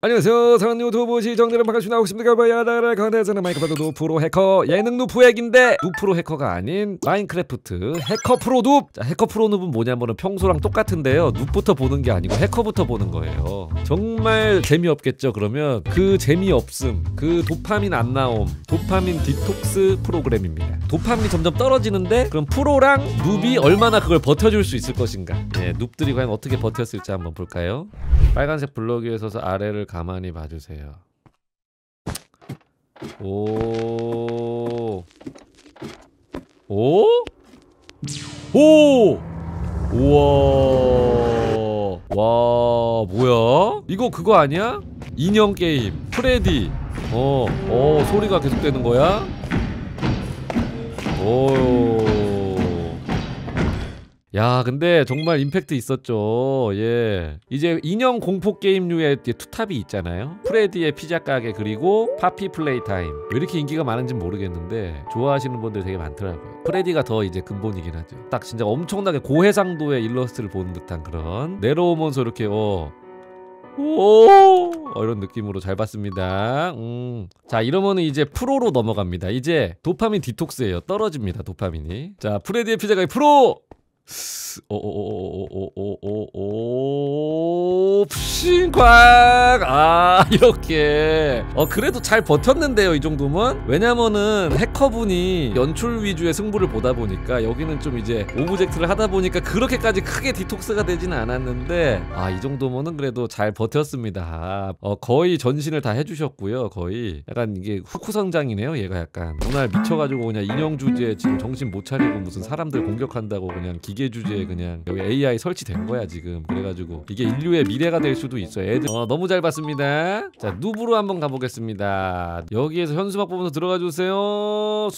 안녕하세요. 사랑하는 유튜브 시청자들 반갑습니다. 혹십니까? 바야다라 강대에서는 마이크로프트 누프로 해커 예능 누프액인데 누프로 해커가 아닌 마인크래프트 해커 프로 눕. 자, 해커 프로 눕은 뭐냐면은 평소랑 똑같은데요. 눕부터 보는 게 아니고 해커부터 보는 거예요. 정말 재미없겠죠. 그러면 그 재미없음, 그 도파민 안 나옴, 도파민 디톡스 프로그램입니다. 도파민이 점점 떨어지는데 그럼 프로랑 눕이 얼마나 그걸 버텨줄 수 있을 것인가. 예, 눕들이 과연 어떻게 버텼을지 한번 볼까요? 빨간색 블럭 위에 서서 아래를 가만히 봐주세요. 오. 오? 오! 우와. 와, 뭐야? 이거 그거 아니야? 인형 게임. 프레디. 소리가 계속되는 거야? 오. 야, 근데 정말 임팩트 있었죠. 예. 이제 인형 공포 게임류의 투탑이 있잖아요. 프레디의 피자 가게 그리고 파피 플레이타임. 왜 이렇게 인기가 많은지 모르겠는데 좋아하시는 분들 되게 많더라고요. 프레디가 더 이제 근본이긴 하죠. 딱 진짜 엄청나게 고해상도의 일러스트를 보는 듯한 그런 내려오면서 이렇게 이런 느낌으로 잘 봤습니다. 자, 이러면은 이제 프로로 넘어갑니다. 이제 도파민 디톡스예요. 떨어집니다, 도파민이. 자, 프레디의 피자 가게 프로. 푸신광. 이렇게 그래도 잘 버텼는데요, 이 정도면. 왜냐면은 해커분이 연출 위주의 승부를 보다 보니까 여기는 좀 이제 오브젝트를 하다 보니까 그렇게까지 크게 디톡스가 되지는 않았는데, 이 정도면은 그래도 잘 버텼습니다. 거의 전신을 다 해주셨고요. 거의 약간 이게 후쿠성장이네요. 얘가 약간 눈알 미쳐가지고 그냥 인형 주제에 지금 정신 못 차리고 무슨 사람들 공격한다고 그냥 기계 주제에 그냥 여기 AI 설치된 거야 지금. 그래가지고 이게 인류의 미래가 될 수도 있어요. 애들 너무 잘 봤습니다. 자, 누브로 한번 가보겠습니다. 여기에서 현수막 보면서 들어가 주세요.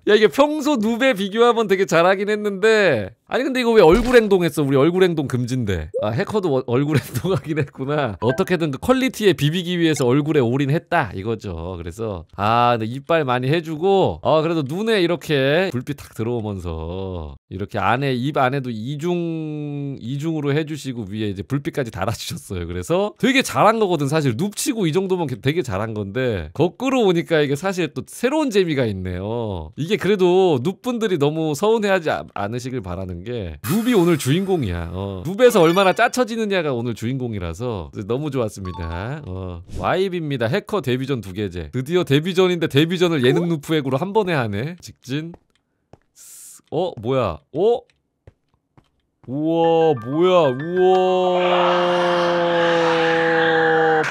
야, 이게 평소 눕에 비교하면 되게 잘하긴 했는데, 아니 근데 이거 왜 얼굴 행동했어? 우리 얼굴 행동 금지인데. 해커도 얼굴 행동하긴 했구나. 어떻게든 그 퀄리티에 비비기 위해서 얼굴에 올인했다 이거죠. 그래서 근데 이빨 많이 해주고, 그래도 눈에 이렇게 불빛 탁 들어오면서 이렇게 안에 입 안에도 이중으로 해주시고 위에 이제 불빛까지 달아주셨어요. 그래서 되게 잘한 거거든. 사실 눕치고 이 정도면 되게 잘한 건데 거꾸로 오니까 이게 사실 또 새로운 재미가 있네요. 이게 그래도 눕분들이 너무 서운해하지 않으시길 바라는 게, 눕이 오늘 주인공이야. 눕에서 얼마나 짜쳐지느냐가 오늘 주인공이라서 너무 좋았습니다. 와입입니다. 해커 데뷔전 2개제. 드디어 데뷔전인데 데뷔전을 예능 누프액으로 한 번에 하네. 직진. 뭐야? 우와, 뭐야? 우와,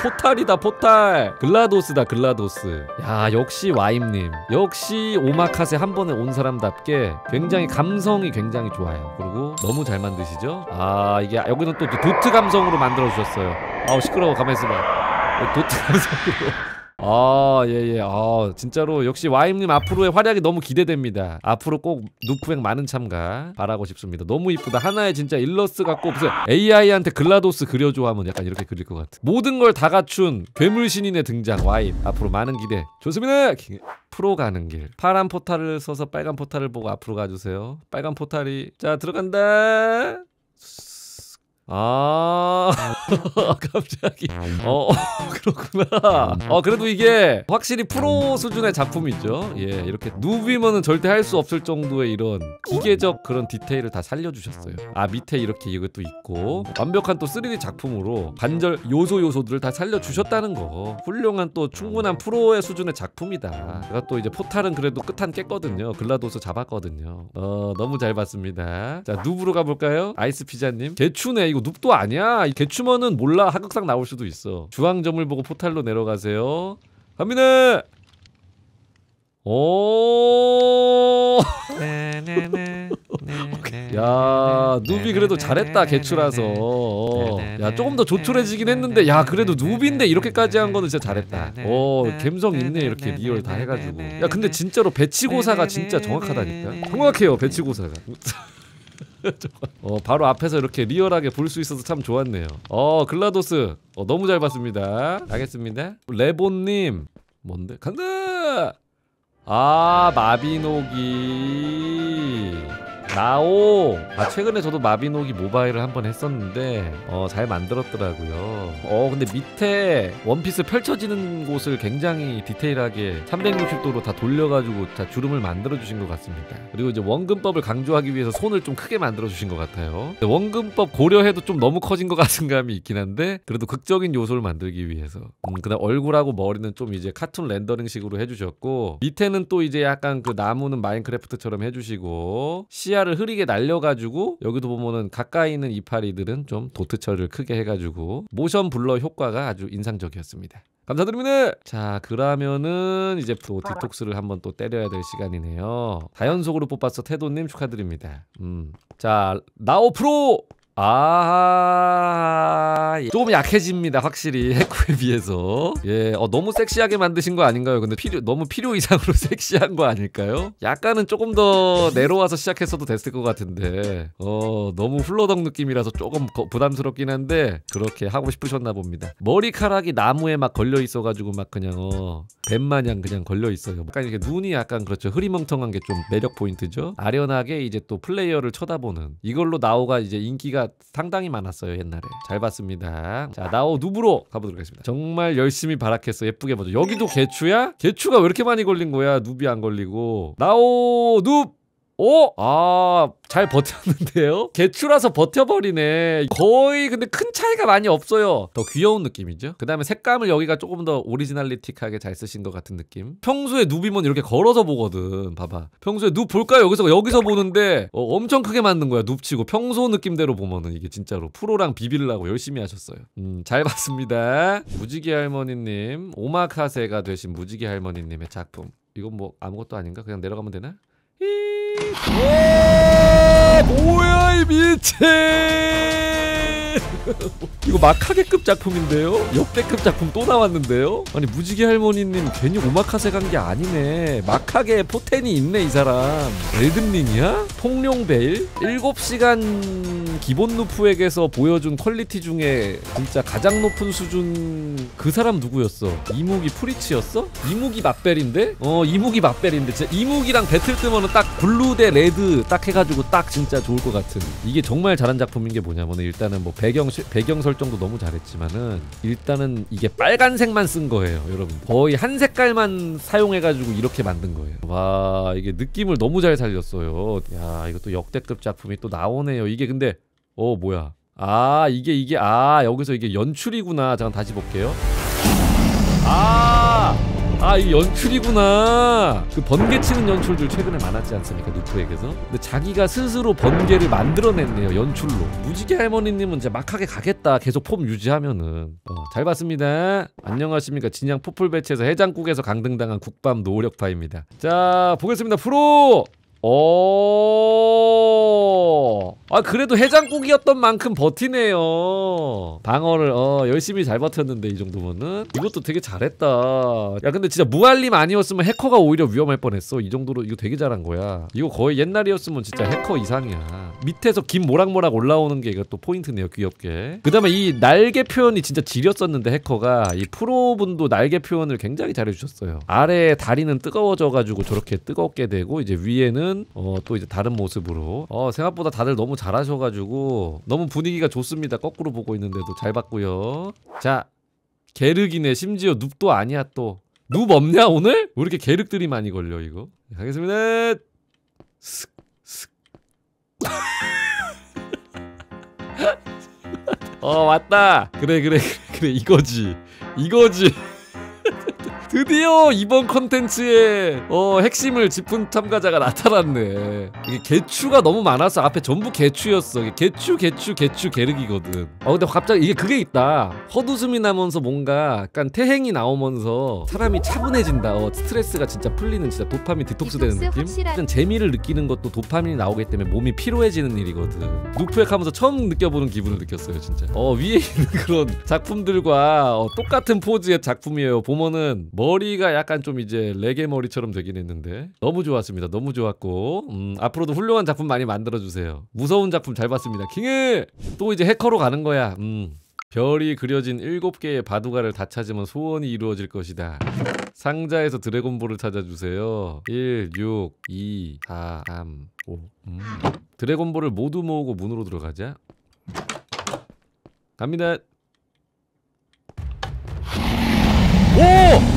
포탈이다, 포탈. 글라도스다, 글라도스. 야, 역시 와임님. 역시 오마카세 한 번에 온 사람답게 굉장히 감성이 굉장히 좋아요. 그리고 너무 잘 만드시죠? 이게 여기는 또 도트 감성으로 만들어 주셨어요. 시끄러워. 가만히 있어봐. 도트 감성으로. 예. 진짜로 역시 와임님 앞으로의 활약이 너무 기대됩니다. 앞으로 꼭 누프액 많은 참가 바라고 싶습니다. 너무 이쁘다. 하나의 진짜 일러스트 갖고 무슨 AI한테 글라도스 그려줘 하면 약간 이렇게 그릴 것 같아. 모든 걸 다 갖춘 괴물 신인의 등장. 와임 앞으로 많은 기대. 좋습니다. 프로 가는 길. 파란 포탈을 써서 빨간 포탈을 보고 앞으로 가주세요. 빨간 포탈이 자 들어간다. 갑자기 그렇구나. 그래도 이게 확실히 프로 수준의 작품이죠. 예, 이렇게 누비면은 절대 할 수 없을 정도의 이런 기계적 그런 디테일을 다 살려주셨어요. 밑에 이렇게 이것도 있고 완벽한 또 3D 작품으로 관절 요소들을 다 살려주셨다는 거. 훌륭한 또 충분한 프로의 수준의 작품이다. 제가 또 이제 포탈은 그래도 끝한 깼거든요. 글라도스 잡았거든요. 너무 잘 봤습니다. 자, 누브로 가볼까요? 아이스 피자님. 개추네. 이거 눕도 아니야. 개추면은 몰라. 하극상 나올 수도 있어. 주황점을 보고 포탈로 내려가세요. 갑니다. 야, 눕이 그래도 잘했다. 개추라서. 야, 조금 더 조촐해지긴 했는데, 야, 그래도 눕인데 이렇게까지 한 거는 진짜 잘했다. 감성 있네. 이렇게 리얼 다 해가지고. 야, 근데 진짜로 배치고사가 진짜 정확하다니까. 정확해요, 배치고사가. 바로 앞에서 이렇게 리얼하게 볼 수 있어서 참 좋았네요. 글라도스 너무 잘 봤습니다. 알겠습니다. 레본님 뭔데? 간다! 마비노기 나오. 최근에 저도 마비노기 모바일을 한번 했었는데 잘 만들었더라고요. 근데 밑에 원피스 펼쳐지는 곳을 굉장히 디테일하게 360도로 다 돌려가지고 다 주름을 만들어주신 것 같습니다. 그리고 이제 원근법을 강조하기 위해서 손을 좀 크게 만들어주신 것 같아요. 원근법 고려해도 좀 너무 커진 것 같은 감이 있긴 한데 그래도 극적인 요소를 만들기 위해서. 그다음 얼굴하고 머리는 좀 이제 카툰 렌더링식으로 해주셨고, 밑에는 또 이제 약간 그 나무는 마인크래프트처럼 해주시고, 시야를 흐리게 날려가지고 여기도 보면은 가까이 있는 이파리들은 좀 도트처를 크게 해가지고 모션 블러 효과가 아주 인상적이었습니다. 감사드립니다. 자, 그러면은 이제 또 디톡스를 한번 또 때려야 될 시간이네요. 다연속으로 뽑았어 태도님 축하드립니다. 자, 나오 프로. 조금 약해집니다 확실히 해코에 비해서. 예, 너무 섹시하게 만드신 거 아닌가요? 근데 너무 필요 이상으로 섹시한 거 아닐까요? 약간은 조금 더 내려와서 시작했어도 됐을 것 같은데 너무 훌러덩 느낌이라서 조금 부담스럽긴 한데 그렇게 하고 싶으셨나 봅니다. 머리카락이 나무에 막 걸려 있어가지고 막 그냥 뱀마냥 그냥 걸려 있어요. 약간 이렇게 눈이 약간 그렇죠, 흐리멍텅한 게 좀 매력 포인트죠. 아련하게 이제 또 플레이어를 쳐다보는, 이걸로 나오가 이제 인기가 상당히 많았어요 옛날에. 잘 봤습니다. 자, 나오 누브로 가보도록 하겠습니다. 정말 열심히 발악했어. 예쁘게 봐줘. 여기도 개추야? 개추가 왜 이렇게 많이 걸린 거야? 눕이 안 걸리고. 나오 눕. 잘 버텼는데요? 개추라서 버텨버리네. 거의 근데 큰 차이가 많이 없어요. 더 귀여운 느낌이죠. 그 다음에 색감을 여기가 조금 더 오리지널리틱하게 잘 쓰신 것 같은 느낌. 평소에 눕이면 이렇게 걸어서 보거든. 봐봐. 평소에 눕 볼까요? 여기서 보는데 엄청 크게 만든 거야. 눕치고 평소 느낌대로 보면은 이게 진짜로 프로랑 비빌라고 열심히 하셨어요. 잘 봤습니다. 무지개 할머니님, 오마카세가 되신 무지개 할머니님의 작품. 이건 뭐 아무것도 아닌가? 그냥 내려가면 되나? 뭐야 이 미체. 이거 마카게급 작품인데요? 역대급 작품 또 나왔는데요? 아니 무지개 할머니님 괜히 오마카세 간 게 아니네. 마카게 포텐이 있네 이 사람. 엘든링이야? 통룡베일? 7시간 기본 루프에게서 보여준 퀄리티 중에 진짜 가장 높은 수준. 그 사람 누구였어? 이무기 프리치였어? 이무기 맛벨인데? 이무기 맛벨인데 진짜 이무기랑 배틀 뜨면은 딱 블루 대 레드 딱 해가지고 딱 진짜 좋을 것 같은. 이게 정말 잘한 작품인 게 뭐냐면은 일단은 뭐 배경 설정도 너무 잘했지만은 일단은 이게 빨간색만 쓴 거예요 여러분. 거의 한 색깔만 사용해가지고 이렇게 만든 거예요. 와, 이게 느낌을 너무 잘 살렸어요. 야, 이거 또 역대급 작품이 또 나오네요. 이게 근데 뭐야, 이게 여기서 이게 연출이구나. 잠깐 다시 볼게요. 이게 연출이구나. 그 번개 치는 연출들 최근에 많았지 않습니까, 루프에게서. 근데 자기가 스스로 번개를 만들어냈네요, 연출로. 무지개 할머니님은 진짜 막하게 가겠다, 계속 폼 유지하면은. 잘 봤습니다. 안녕하십니까, 진양 포플 배치에서 해장국에서 강등당한 국밥 노력파입니다. 자, 보겠습니다. 프로. 그래도 해장국이었던 만큼 버티네요. 방어를 열심히 잘 버텼는데 이 정도면은. 이것도 되게 잘했다. 야, 근데 진짜 무알림 아니었으면 해커가 오히려 위험할 뻔했어. 이 정도로 이거 되게 잘한 거야. 이거 거의 옛날이었으면 진짜 해커 이상이야. 밑에서 김 모락모락 올라오는 게 이것도 포인트네요, 귀엽게. 그 다음에 이 날개 표현이 진짜 지렸었는데 해커가 이 프로분도 날개 표현을 굉장히 잘해주셨어요. 아래 다리는 뜨거워져가지고 저렇게 뜨겁게 되고 이제 위에는 또 이제 다른 모습으로. 생각보다 다들 너무 잘하셔가지고 너무 분위기가 좋습니다. 거꾸로 보고 있는데도 잘 봤고요. 자, 게륵이네. 심지어 눕도 아니야. 또 눕 없냐 오늘? 왜 이렇게 게륵들이 많이 걸려 이거? 가겠습니다. 왔다. 그래 이거지. 드디어 이번 컨텐츠의 핵심을 짚은 참가자가 나타났네. 이게 개추가 너무 많아서 앞에 전부 개추였어. 개추 게륵이거든. 근데 갑자기 그게 있다. 헛웃음이 나면서 뭔가 약간 태행이 나오면서 사람이 차분해진다. 스트레스가 진짜 풀리는, 진짜 도파민 디톡스 되는 느낌? 일단 재미를 느끼는 것도 도파민이 나오기 때문에 몸이 피로해지는 일이거든. 누프액 하면서 처음 느껴보는 기분을 느꼈어요 진짜. 위에 있는 그런 작품들과 똑같은 포즈의 작품이에요. 보면은 머리가 약간 좀 이제 레게 머리처럼 되긴 했는데 너무 좋았습니다. 너무 좋았고 앞으로도 훌륭한 작품 많이 만들어주세요. 무서운 작품 잘 봤습니다. 킹해! 또 이제 해커로 가는 거야. 별이 그려진 7개의 바둑알을 다 찾으면 소원이 이루어질 것이다. 상자에서 드래곤볼을 찾아주세요. 1, 6, 2, 4, 3, 5. 드래곤볼을 모두 모으고 문으로 들어가자. 갑니다. 오!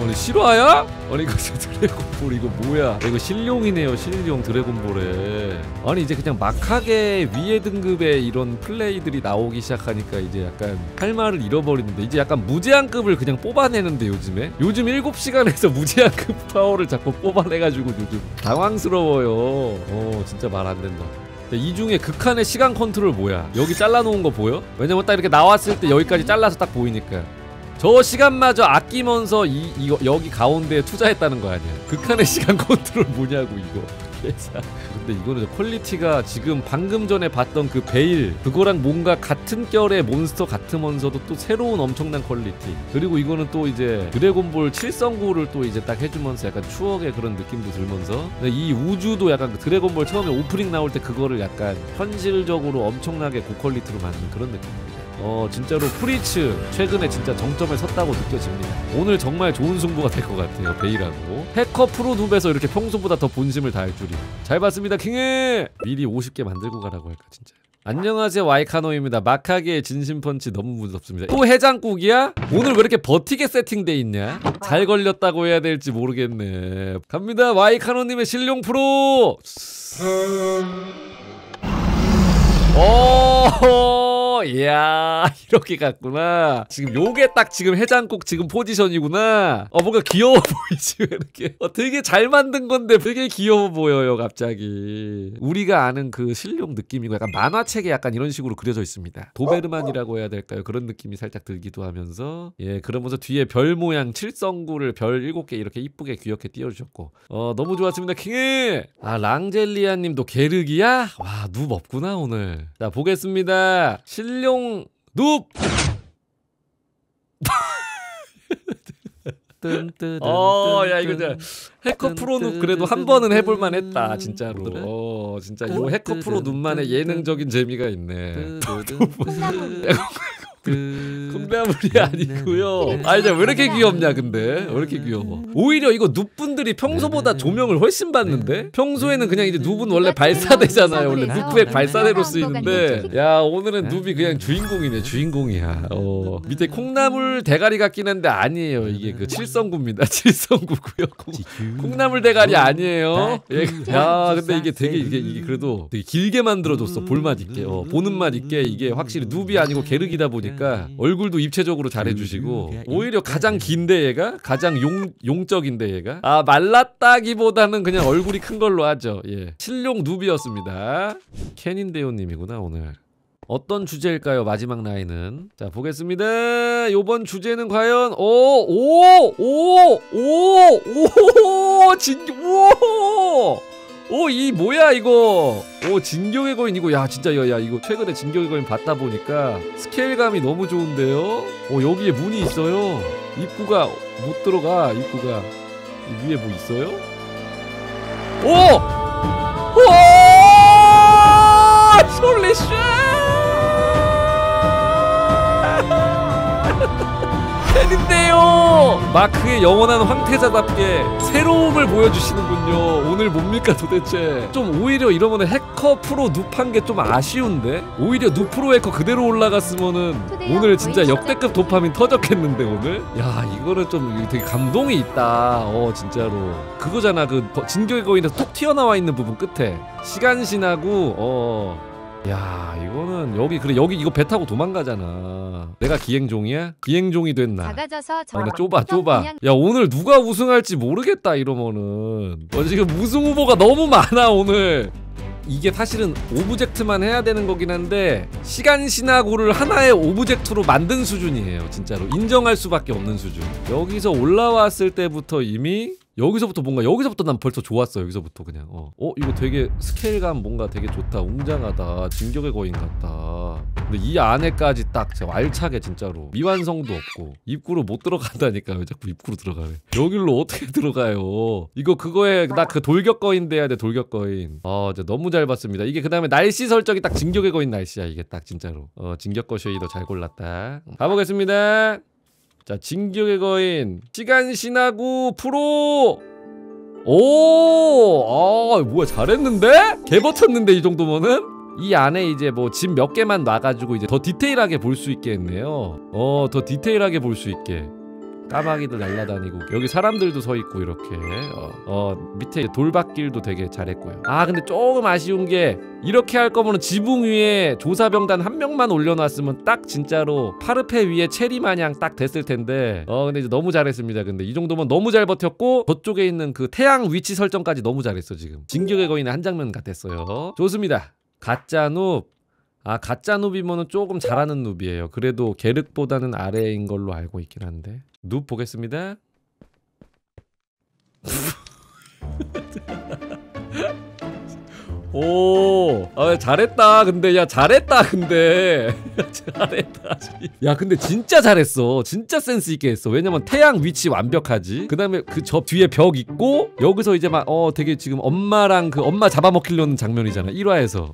아니 실화야? 아니 이거 드래곤볼 이거 뭐야? 이거 실룡이네요. 실룡 드래곤볼에. 아니 이제 그냥 막하게 위에 등급의 이런 플레이들이 나오기 시작하니까 이제 약간 할 말을 잃어버리는데 이제 약간 무제한급을 그냥 뽑아내는데 요즘에? 요즘 7시간에서 무제한급 파워를 자꾸 뽑아내가지고 요즘 당황스러워요. 진짜 말 안 된다. 이 중에 극한의 시간 컨트롤 뭐야? 여기 잘라놓은 거 보여? 왜냐면 딱 이렇게 나왔을 때 여기까지 잘라서 딱 보이니까 저 시간마저 아끼면서 이거 여기 가운데에 투자했다는 거 아니야. 극한의 시간 컨트롤 뭐냐고 이거. 근데 이거는 퀄리티가 지금 방금 전에 봤던 그 베일 그거랑 뭔가 같은 결의 몬스터 같으면서도 또 새로운 엄청난 퀄리티. 그리고 이거는 또 이제 드래곤볼 7성구를 또 이제 딱 해주면서 약간 추억의 그런 느낌도 들면서 이 우주도 약간 드래곤볼 처음에 오프닝 나올 때 그거를 약간 현실적으로 엄청나게 고퀄리티로 만든 그런 느낌입니다. 진짜로 프리츠 최근에 진짜 정점에 섰다고 느껴집니다. 오늘 정말 좋은 승부가 될 것 같아요. 베일하고 해커 프로 눕에서 이렇게 평소보다 더 본심을 다할 줄이야. 잘 봤습니다 킹해. 미리 50개 만들고 가라고 할까 진짜. 안녕하세요 와이카노입니다. 막하게 진심펀치 너무 무섭습니다. 또 해장국이야? 오늘 왜 이렇게 버티게 세팅돼 있냐? 잘 걸렸다고 해야 될지 모르겠네. 갑니다 와이카노님의 실룡 프로. 이야 이렇게 갔구나. 지금 요게 딱 지금 해장국 지금 포지션이구나. 뭔가 귀여워 보이지 왜 이렇게. 되게 잘 만든 건데 되게 귀여워 보여요 갑자기. 우리가 아는 그 실용 느낌이고 약간 만화책에 약간 이런 식으로 그려져 있습니다. 도베르만이라고 해야 될까요? 그런 느낌이 살짝 들기도 하면서 그러면서 뒤에 별 모양 7성구를 별 7개 이렇게 이쁘게 귀엽게 띄워주셨고 너무 좋았습니다 킹해. 랑젤리아님도 게르기야? 와 눕 없구나 오늘. 자 보겠습니다. 실룡 눕. 야 이거 진짜 해커 프로 눕 그래도 한 번은 해볼만 했다 진짜로. 진짜 요 해커 프로 눕만의 예능적인 재미가 있네. 콩나물이 아니고요. 아니 왜 이렇게 귀엽냐 근데 왜 이렇게 귀여워. 오히려 이거 눕분들이 평소보다 조명을 훨씬 받는데. 평소에는 그냥 이제 눕은 원래 발사대잖아요. 원래 눕백 발사대로 쓰이는데 야 오늘은 눕이 그냥 주인공이네. 주인공이야. 밑에 콩나물 대가리 같긴 한데 아니에요. 이게 그 7성구입니다. 7성구고요. 콩나물 대가리 아니에요. 야 근데 이게 되게 이게 그래도 되게 길게 만들어줬어. 볼맛 있게 보는 맛 있게. 이게 확실히 눕이 아니고 게르기다 보니까 얼굴도 입체적으로 잘해주시고 오히려 가장 긴데 얘가 가장 용적인데 얘가 말랐다기보다는 그냥 얼굴이 큰 걸로 하죠. 실룡 눕이었습니다. 캔인데요님이구나 오늘. 어떤 주제일까요 마지막 라인은. 자 보겠습니다. 요번 주제는 과연 이 뭐야 이거. 진격의 거인 이거. 야 진짜 야 이거 최근에 진격의 거인 봤다 보니까 스케일감이 너무 좋은데요. 여기에 문이 있어요. 입구가 못 들어가. 입구가 이 위에 뭐 있어요? 홀리 쉣. 팬인데요. 마크의 영원한 황태자답게 새로움을 보여주시는군요. 오늘 뭡니까 도대체. 좀 오히려 이러면 해커 프로 눕한 게 좀 아쉬운데. 오히려 눕프로 해커 그대로 올라갔으면은 오늘 진짜 역대급 도파민 터졌겠는데 오늘. 야 이거는 좀 되게 감동이 있다. 진짜로 그거잖아. 그 진격의 거인에서 톡 튀어나와 있는 부분 끝에 시간신하고 야 이거는 여기 이거 배 타고 도망가잖아. 내가 기행종이야? 기행종이 됐나? 작아져서 근데 좁아. 야 오늘 누가 우승할지 모르겠다 이러면은. 지금 우승 후보가 너무 많아 오늘. 이게 사실은 오브젝트만 해야 되는 거긴 한데 시간신화구를 하나의 오브젝트로 만든 수준이에요. 진짜로 인정할 수밖에 없는 수준. 여기서 올라왔을 때부터 이미 여기서부터 난 벌써 좋았어. 여기서부터 그냥 이거 되게 스케일감 뭔가 되게 좋다. 웅장하다. 진격의 거인 같다. 근데 이 안에까지 딱 알차게 진짜로 미완성도 없고 입구로 못 들어간다니까. 왜 자꾸 입구로 들어가래. 여기로 어떻게 들어가요. 이거 그거에 나 그 돌격거인 돼야 돼. 돌격거인. 진짜 너무 잘 봤습니다. 이게 그 다음에 날씨 설정이 딱 진격의 거인 날씨야. 이게 딱 진짜로 진격거 쉐이더 잘 골랐다. 가보겠습니다. 자, 진격의 거인 시간 지나고 프로. 오, 뭐야, 잘했는데? 개 버텼는데 이 정도면은? 이 안에 이제 뭐 집 몇 개만 놔가지고 이제 더 디테일하게 볼 수 있게 했네요. 더 디테일하게 볼 수 있게. 까마귀들 날라다니고 여기 사람들도 서 있고 이렇게 밑에 돌밭길도 되게 잘했고요. 아, 근데 조금 아쉬운 게 이렇게 할 거면 지붕 위에 조사병단 한 명만 올려놨으면 딱 진짜로 파르페 위에 체리 마냥 딱 됐을 텐데 근데 이제 너무 잘했습니다. 근데 이 정도면 너무 잘 버텼고 저쪽에 있는 그 태양 위치 설정까지 너무 잘했어. 지금 진격의 거인의 한 장면 같았어요. 좋습니다. 가짜 눕. 아, 가짜 눕이면은 조금 잘하는 눕이에요. 그래도 게륵보다는 아래인 걸로 알고 있긴 한데. 눕 보겠습니다. 오, 잘했다. 근데 야, 잘했다. 근데 잘했다. 야, 근데 진짜 잘했어. 진짜 센스 있게 했어. 왜냐면 태양 위치 완벽하지. 그 다음에 그 저 뒤에 벽 있고 여기서 이제 막 되게 지금 엄마랑 그 엄마 잡아먹히려는 장면이잖아. 1화에서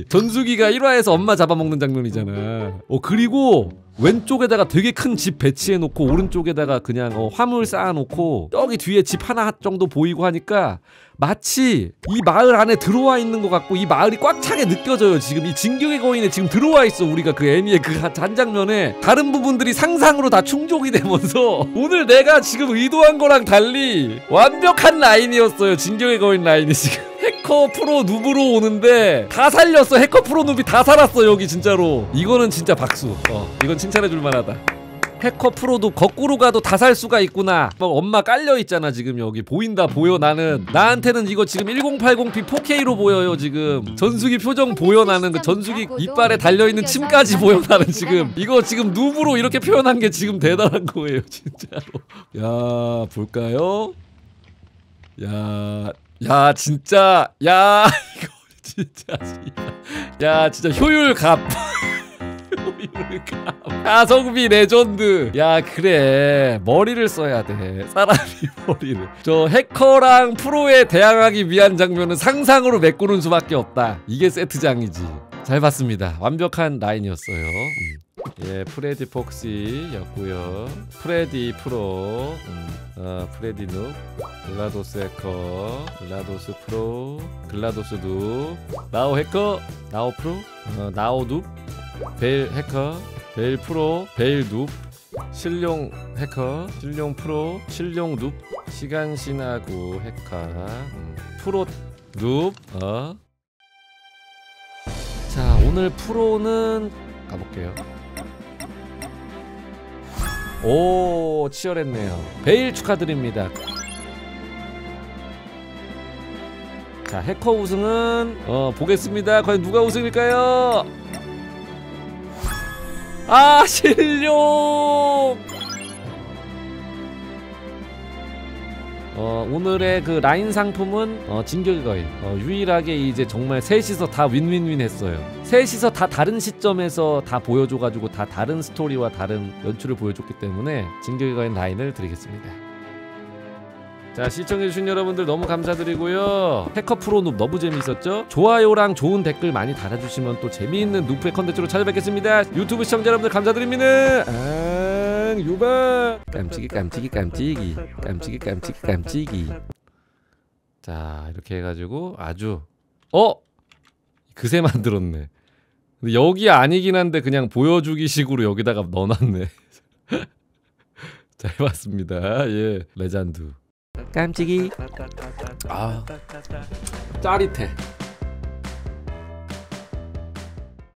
전수기가 1화에서 엄마 잡아먹는 장면이잖아. 그리고 왼쪽에다가 되게 큰 집 배치해놓고 오른쪽에다가 그냥 화물 쌓아놓고 여기 뒤에 집 하나 정도 보이고 하니까 마치 이 마을 안에 들어와 있는 것 같고 이 마을이 꽉 차게 느껴져요. 지금 이 진격의 거인에 지금 들어와 있어. 우리가 그 애니의 그 한 장면에 다른 부분들이 상상으로 다 충족이 되면서 오늘 내가 지금 의도한 거랑 달리 완벽한 라인이었어요. 진격의 거인 라인이 지금 해커 프로 눕으로 오는데 다 살렸어. 해커 프로 눕이 다 살았어. 여기 진짜로 이거는 진짜 박수. 이건 칭찬해줄 만하다. 해커 프로도 거꾸로 가도 다 살 수가 있구나. 막 엄마 깔려있잖아. 지금 여기 보인다. 보여. 나한테는 이거 지금 1080p 4K로 보여요. 지금 전수기 표정 보여. 나는 그 전수기 이빨에 달려있는 침까지 보여. 나는 지금 이거 지금 눕으로 이렇게 표현한 게 지금 대단한 거예요. 진짜로. 야, 볼까요? 야, 진짜. 야, 이거 진짜. 야, 진짜 효율갑. 가성비 레전드. 야, 그래, 머리를 써야 돼. 사람이 머리를. 저 해커랑 프로에 대항하기 위한 장면은 상상으로 메꾸는 수밖에 없다. 이게 세트장이지. 잘 봤습니다. 완벽한 라인이었어요. 예, 프레디 폭시였고요. 프레디 프로, 프레디 눕, 글라도스 해커, 글라도스 프로, 글라도스 눕, 나오 해커, 나오 프로, 나오 눕, 베일 해커, 베일 프로, 베일 눕, 실룡 해커, 실룡 프로, 실룡 눕, 시간 지나고 해커, 프로 눕. 자, 오늘 프로는 가볼게요. 오, 치열했네요. 베일 축하드립니다. 자, 해커 우승은 보겠습니다. 과연 누가 우승일까요? 아, 실룡! 오늘의 그 라인 상품은 진격의 거인. 유일하게 이제 정말 셋이서 다 윈윈윈 했어요. 셋이서 다 다른 시점에서 다 보여줘가지고 다 다른 스토리와 다른 연출을 보여줬기 때문에 진격의 거인 라인을 드리겠습니다. 자, 시청해주신 여러분들 너무 감사드리고요. 해커 프로 눕 너무 재미있었죠? 좋아요랑 좋은 댓글 많이 달아주시면 또 재미있는 누프의 컨텐츠로 찾아뵙겠습니다. 유튜브 시청자 여러분들 감사드립니다. 유바 깜찍이. 자, 이렇게 해가지고 아주 그새 만들었네. 근데 여기 아니긴 한데 그냥 보여주기 식으로 여기다가 넣어놨네. 잘 봤습니다. 예, 레전드. 깜찍이. 아, 짜릿해.